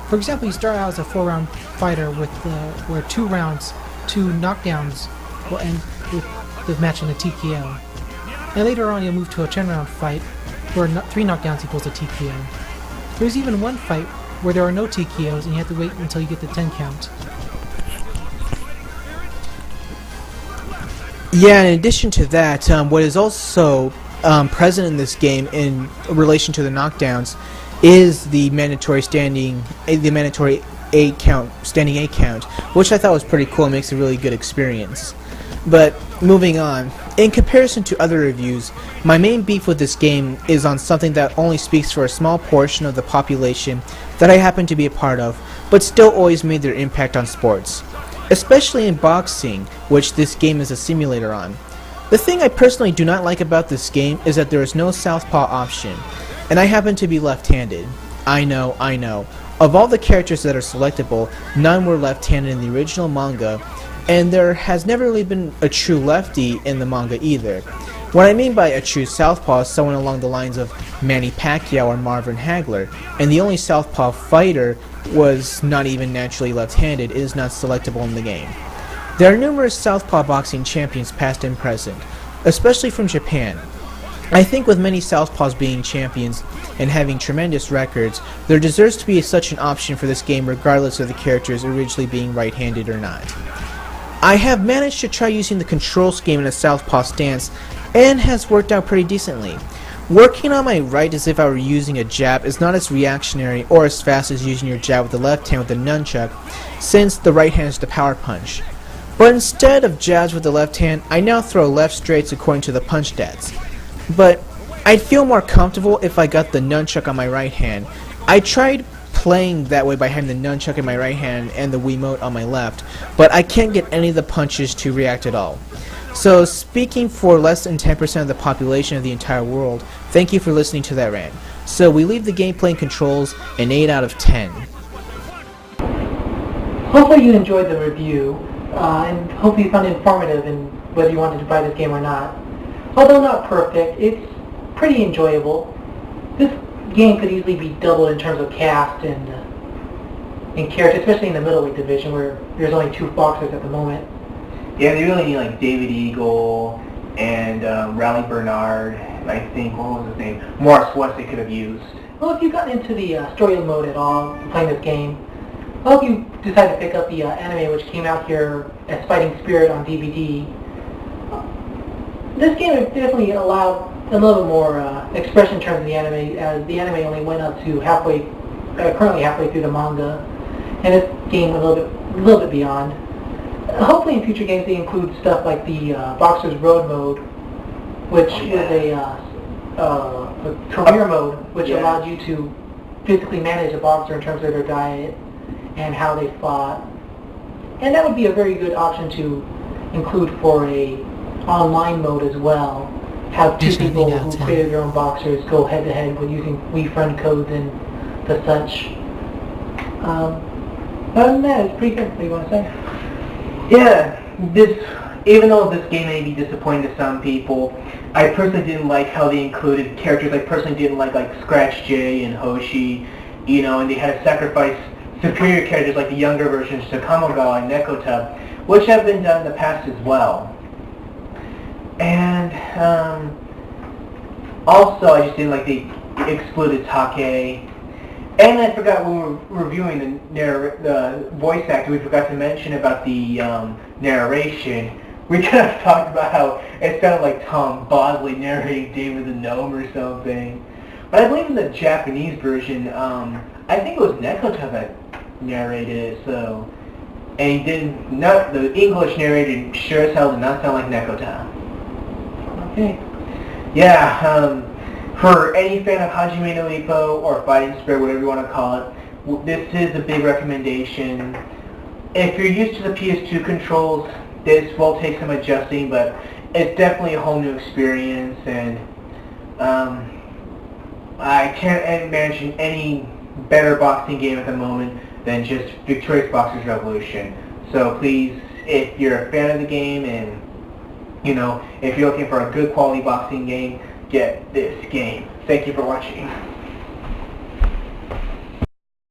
For example, you start out as a 4-round fighter with where 2 rounds, 2 knockdowns will end with the match in a TKO. And later on, you'll move to a 10-round fight where 3 knockdowns equals a TKO. There's even one fight where there are no TKOs and you have to wait until you get the 10 count. Yeah, in addition to that, what is also present in this game in relation to the knockdowns is the mandatory standing 8 count, standing 8 count, which I thought was pretty cool and makes a really good experience. But moving on, in comparison to other reviews, my main beef with this game is on something that only speaks for a small portion of the population that I happen to be a part of, but still always made their impact on sports. Especially in boxing, which this game is a simulator on. The thing I personally do not like about this game is that there is no southpaw option, and I happen to be left-handed. I know. Of all the characters that are selectable, none were left-handed in the original manga, and there has never really been a true lefty in the manga either. What I mean by a true southpaw is someone along the lines of Manny Pacquiao or Marvin Hagler, and the only southpaw fighter was not even naturally left-handed. It is not selectable in the game. There are numerous southpaw boxing champions past and present, especially from Japan. I think with many southpaws being champions and having tremendous records, there deserves to be such an option for this game regardless of the characters originally being right-handed or not. I have managed to try using the control scheme in a southpaw stance and has worked out pretty decently. Working on my right as if I were using a jab is not as reactionary or as fast as using your jab with the left hand with the nunchuck, since the right hand is the power punch. But instead of jabs with the left hand, I now throw left straights according to the punch stats. But I'd feel more comfortable if I got the nunchuck on my right hand. I tried playing that way by having the nunchuck in my right hand and the Wiimote on my left, but I can't get any of the punches to react at all. So speaking for less than 10% of the population of the entire world, thank you for listening to that rant. So we leave the gameplay and controls an 8 out of 10. Hopefully you enjoyed the review, and hopefully you found it informative in whether you wanted to buy this game or not. Although not perfect, it's pretty enjoyable. This game could easily be doubled in terms of cast and character, especially in the middleweight division where there's only 2 boxers at the moment. Yeah, they really need like David Eagle and Raleigh Bernard, and I think, what was his name? Morris West they could have used. Well, if you've gotten into the story mode at all, playing this game, I hope you decide to pick up the anime which came out here as Fighting Spirit on DVD. This game definitely allowed a little bit more expression in terms of the anime, as the anime only went up to currently halfway through the manga, and this game went a little bit beyond. Hopefully in future games they include stuff like the Boxer's Road mode, which is a career mode, which allows you to physically manage a boxer in terms of their diet and how they fought. And that would be a very good option to include for a online mode as well. Have 2 people who created their own boxers go head-to-head with using WeFriend codes and the such. Other than that, it's pretty good. What do you want to say? Yeah, even though this game may be disappointing to some people, I personally didn't like how they included characters. I personally didn't like Scratch J and Hoshi, and they had to sacrifice superior characters like the younger versions, Takamogawa and Nekota, which have been done in the past as well. And also, I just didn't like they excluded Take. And I forgot when we were reviewing the voice actor, we forgot to mention about the narration. We kind of talked about how it sounded like Tom Bosley narrating David the Gnome or something. But I believe in the Japanese version, I think it was Nekota that narrated it, so... And the English narrated sure as hell did not sound like Nekota. Okay. Yeah, for any fan of Hajime no Ippo or Fighting Spirit, whatever you want to call it, this is a big recommendation. If you're used to the PS2 controls, this will take some adjusting, but it's definitely a whole new experience, and I can't imagine any better boxing game at the moment than just Victorious Boxers Revolution. So please, if you're a fan of the game and if you're looking for a good quality boxing game, get this game. Thank you for watching.